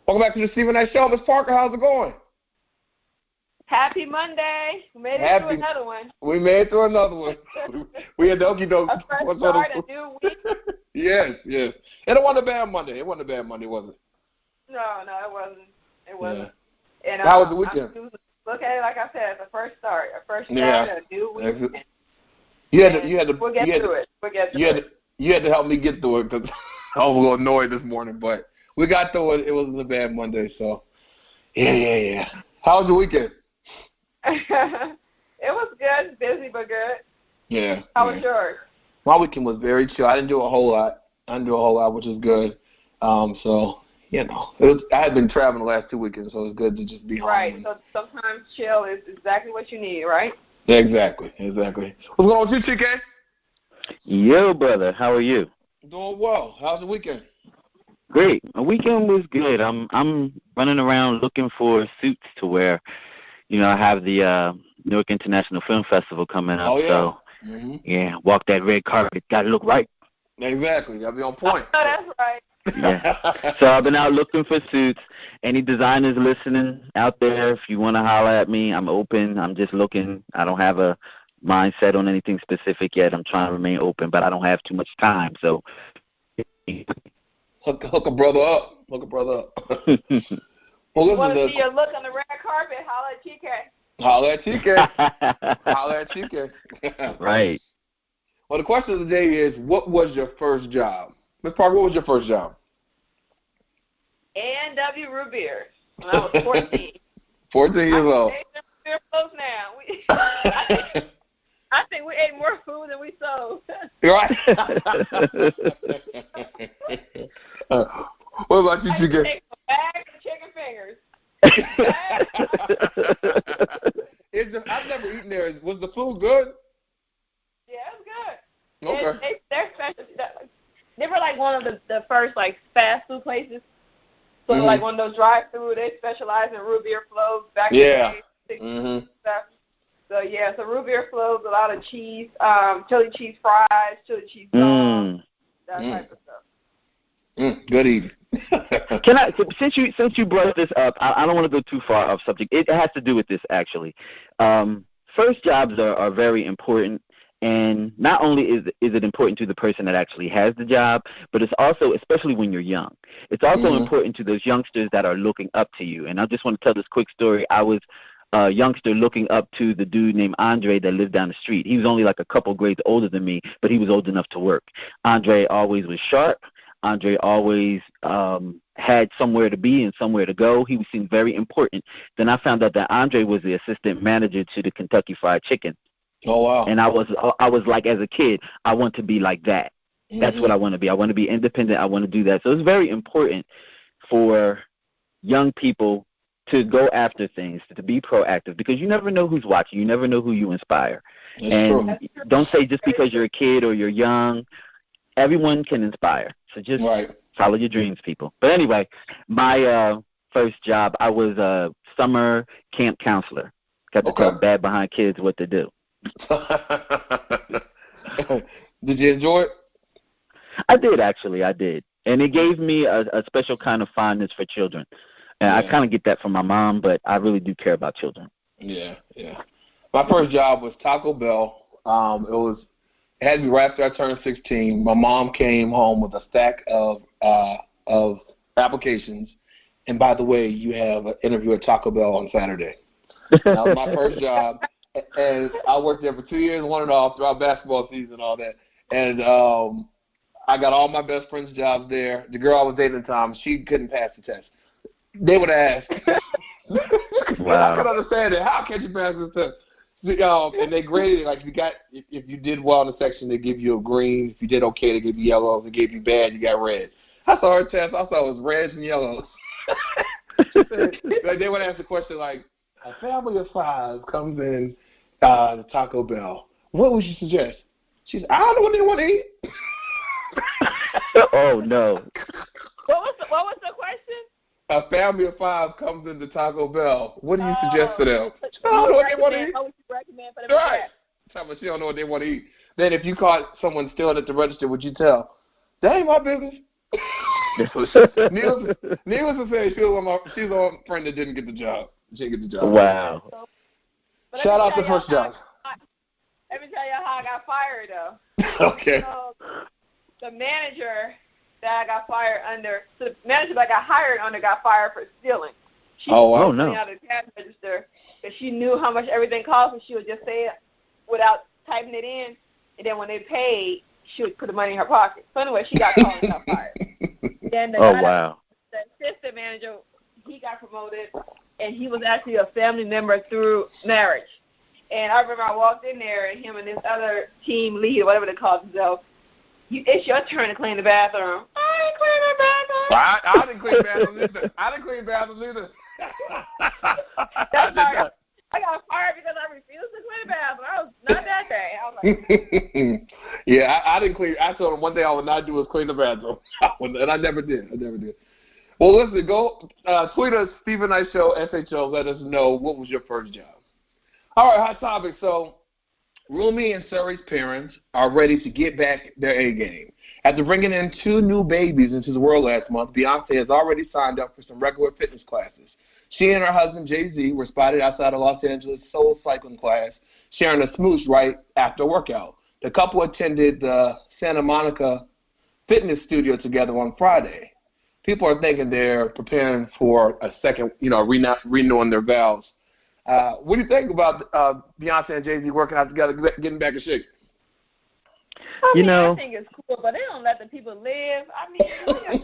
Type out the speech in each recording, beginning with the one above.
Welcome back to the Stephen Knight Show. Miss Parker, how's it going? Happy Monday. We made it through another one. We made it through another one. We had Okie Doke. A fresh start, a new week. Yes. And it wasn't a bad Monday. It wasn't a bad Monday, was it? No, it wasn't. It wasn't. Yeah. And, how was the weekend? Look at it like I said, it's a fresh start. A new week. We'll get through it. You had to help me get through it because I was a little annoyed this morning, but we got through it. It wasn't a bad Monday, so yeah. How was the weekend? It was good, busy but good. Yeah. How was yours? My weekend was very chill. I didn't do a whole lot, which is good. So I had been traveling the last 2 weekends, so it was good to just be home. Right. So sometimes chill is exactly what you need, right? Yeah, exactly. What's going on with you, TK? Yo, brother, how are you? Doing well. How's the weekend? Great. My weekend was good. I'm running around looking for suits to wear. I have the Newark International Film Festival coming up. Oh, yeah. So, yeah, walk that red carpet. Got to look right. Exactly. Got to be on point. Oh, that's right. Yeah. So I've been out looking for suits. Any designers listening out there, if you want to holler at me, I'm open. I'm just looking. I don't have a mindset on anything specific yet. I'm trying to remain open, but I don't have too much time. So hook a brother up. Well, you want to see your look on the red carpet, holler at TK. Holler at TK. Right. Well, the question of the day is, what was your first job? Ms. Parker, what was your first job? A&W Root Beer when I was 14. 14 years old. We're close now. I think we ate more food than we sold. Right. What about you, TK? Take a bag of chicken fingers. I've never eaten there. Was the food good? Yeah, it was good. Okay. They're special. They were like one of the first like fast food places. So like one of those drive-through, they specialize in root beer floats back in the day. Stuff. So so root beer floats, a lot of cheese, chili cheese fries, chili cheese dogs, that type of stuff. Good eating. Can I, since you brought this up, I don't want to go too far off subject. It has to do with this actually. First jobs are very important. And not only is it important to the person that actually has the job, but it's also, especially when you're young, it's also important to those youngsters that are looking up to you. And I just want to tell this quick story. I was a youngster looking up to the dude named Andre that lived down the street. He was only like a couple grades older than me, but he was old enough to work. Andre always was sharp. Andre always had somewhere to be and somewhere to go. He seemed very important. Then I found out that Andre was the assistant manager to the Kentucky Fried Chicken. Oh, wow. And I was like, as a kid, I want to be like that. That's what I want to be. I want to be independent. I want to do that. So it's very important for young people to go after things, to be proactive, because you never know who's watching. You never know who you inspire. That's and true. Don't say just because you're a kid or you're young, everyone can inspire. So just follow your dreams, people. But anyway, my first job, I was a summer camp counselor. Got to tell bad behind kids what to do. Did you enjoy it? I did, actually. I did. And it gave me a special kind of fondness for children. And I kind of get that from my mom, but I really do care about children. Yeah. My first job was Taco Bell. It had to be right after I turned 16. My mom came home with a stack of applications. And by the way, you have an interview at Taco Bell on Saturday. That was my first job. And I worked there for 2 years, won it all throughout basketball season and all that. And I got all my best friends' jobs there. The girl I was dating at the time, she couldn't pass the test. They would ask. Wow. I could understand it. How can you pass this test? And they graded it. Like if you did well in the section, they give you a green. If you did okay, they give you yellow. If they gave you bad, you got red. I saw her test. I saw it was reds and yellows. They would ask the question like, a family of 5 comes in to Taco Bell. What would you suggest? She said, I don't know what they want to eat. Oh, no. What was the question? A family of 5 comes into Taco Bell. What do you suggest to them? I don't know what they want to eat. What would you recommend for them? Right. She don't know what they want to eat. Then if you caught someone stealing at the register, would you tell? That ain't my business. Needless to say, she's the one friend that didn't get the job. She didn't get the job. Wow. Shout out to first job. Let me tell you how I got fired, though. Okay. So, the manager that I got fired under, the manager that I got hired under got fired for stealing. She was cleaning out the cash register because she knew how much everything cost, and she would just say it without typing it in, and then when they paid, she would put the money in her pocket. So anyway, she got called and got fired. Then the assistant manager, he got promoted, and he was actually a family member through marriage. And I remember I walked in there, and him and this other team lead, or whatever they call themselves, it's your turn to clean the bathroom. I didn't clean the bathroom. I didn't clean the bathroom either. I didn't clean the bathroom either. I got fired because I refused to clean the bathroom. I was not that day. I was like, yeah, I didn't clean. I told him one thing I would not do is clean the bathroom, and I never did. Well, listen, go tweet us, Stephen Knight Show, SHO. Let us know what was your first job. All right, hot topic. So, Rumi and Suri's parents are ready to get back their A game. After bringing in 2 new babies into the world last month, Beyonce has already signed up for some regular fitness classes. She and her husband, Jay-Z, were spotted outside a Los Angeles soul cycling class, sharing a smooch right after a workout. The couple attended the Santa Monica fitness studio together on Friday. People are thinking they're preparing for a second, renewing their vows. What do you think about Beyonce and Jay-Z working out together, getting back in shape? I think it's cool, but they don't let the people live.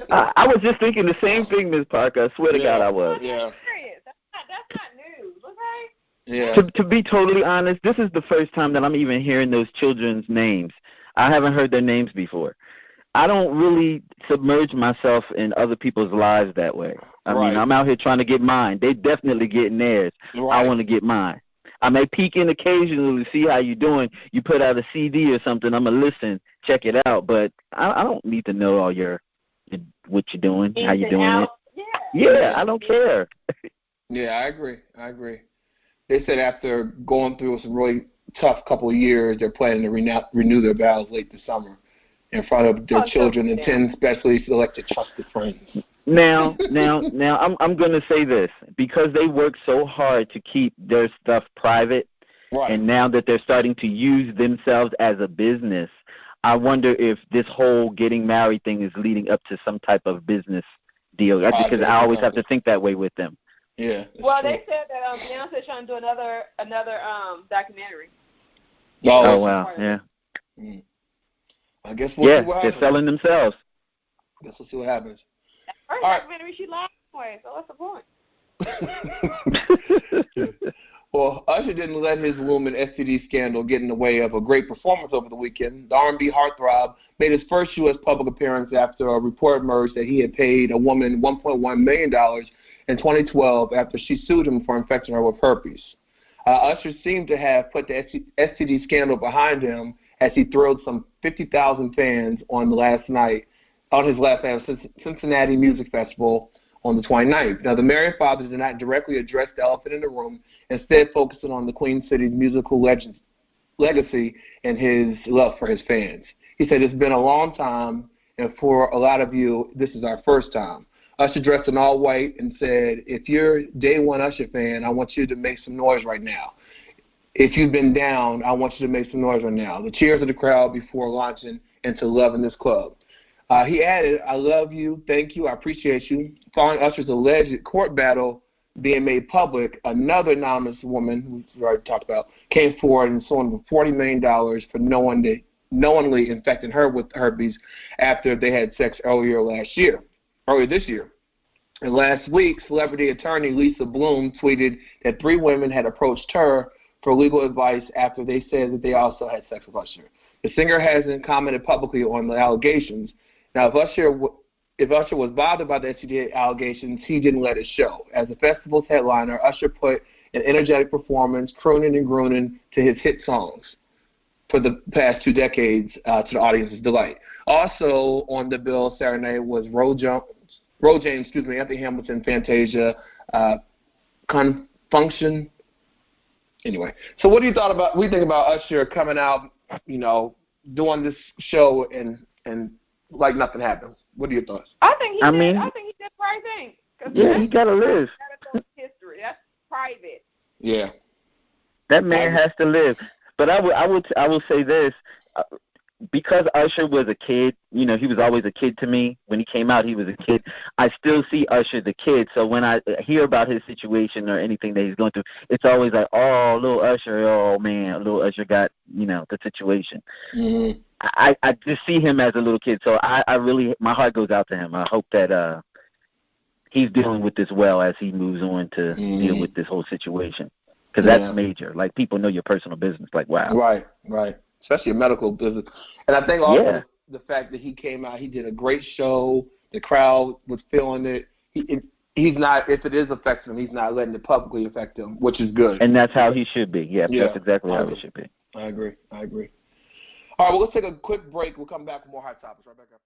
I was just thinking the same thing, Ms. Parker. I swear to God I was. Yeah. That's not news, okay? Yeah. To be totally honest, this is the first time that I'm even hearing those children's names. I haven't heard their names before. I don't really submerge myself in other people's lives that way. I mean, I'm out here trying to get mine. They definitely getting theirs. Right. I want to get mine. I may peek in occasionally to see how you're doing. You put out a CD or something, I'm going to listen, check it out. But I don't need to know all what you're doing, how you're doing it. Yeah, I don't care. Yeah, I agree. They said after going through some really tough couple of years, they're planning to renew their vows late this summer in front of their children and 10 specially selected trusted friends. Now, I'm going to say this. Because they work so hard to keep their stuff private, and now that they're starting to use themselves as a business, I wonder if this whole getting married thing is leading up to some type of business deal. Because I always have to think that way with them. Yeah. Well, they said that Beyonce's trying to do another documentary. Oh wow, yeah. I guess we'll see what happens. They're selling themselves. I guess we'll see what happens. First documentary she lied anyway, so what's the point? Well, Usher didn't let his looming STD scandal get in the way of a great performance over the weekend. The R&B heartthrob made his first U.S. public appearance after a report emerged that he had paid a woman $1.1 million in 2012 after she sued him for infecting her with herpes. Usher seemed to have put the STD scandal behind him as he thrilled some 50,000 fans on his last night of Cincinnati Music Festival on the 29th. Now, the Marion father did not directly address the elephant in the room, instead focusing on the Queen City's musical legacy and his love for his fans. He said, "It's been a long time, and for a lot of you, this is our first time." Usher dressed in all white and said, "If you're day one Usher fan, I want you to make some noise right now. If you've been down, I want you to make some noise right now." The cheers of the crowd before launching into Love in This Club. He added, "I love you, thank you, I appreciate you." Following Usher's alleged court battle being made public, another anonymous woman, who we already talked about, came forward and sued him for $40 million for knowingly infecting her with herpes after they had sex earlier this year. And last week, celebrity attorney Lisa Bloom tweeted that 3 women had approached her for legal advice after they said that they also had sex with Usher. The singer hasn't commented publicly on the allegations. Now, if Usher was bothered by the STD allegations, he didn't let it show. As the festival's headliner, Usher put an energetic performance, crooning and crooning to his hit songs for the past 2 decades to the audience's delight. Also on the bill Saturday night was Ro James, Anthony Hamilton, Fantasia, Function. Anyway, so what do you think about Usher coming out, doing this show and like nothing happened? What are your thoughts? I think he did the right thing. Yeah, he gotta live. History. That's private. Yeah. That man has to live. But I will say this. Because Usher was a kid, he was always a kid to me. When he came out, he was a kid. I still see Usher the kid. So when I hear about his situation or anything that he's going through, it's always like, oh, little Usher, oh, man, little Usher got, the situation. Mm-hmm. I just see him as a little kid. So I really, my heart goes out to him. I hope that he's dealing with this well as he moves on to deal with this whole situation. Because that's major. Like, people know your personal business. Like, wow. Right. Especially your medical business. And I think also the fact that he came out, he did a great show. The crowd was feeling it. He's not, if it is affecting him, he's not letting it publicly affect him, which is good. And that's how he should be. Yeah, that's exactly how it should be. I agree. All right, well, let's take a quick break. We'll come back with more hot topics right back after.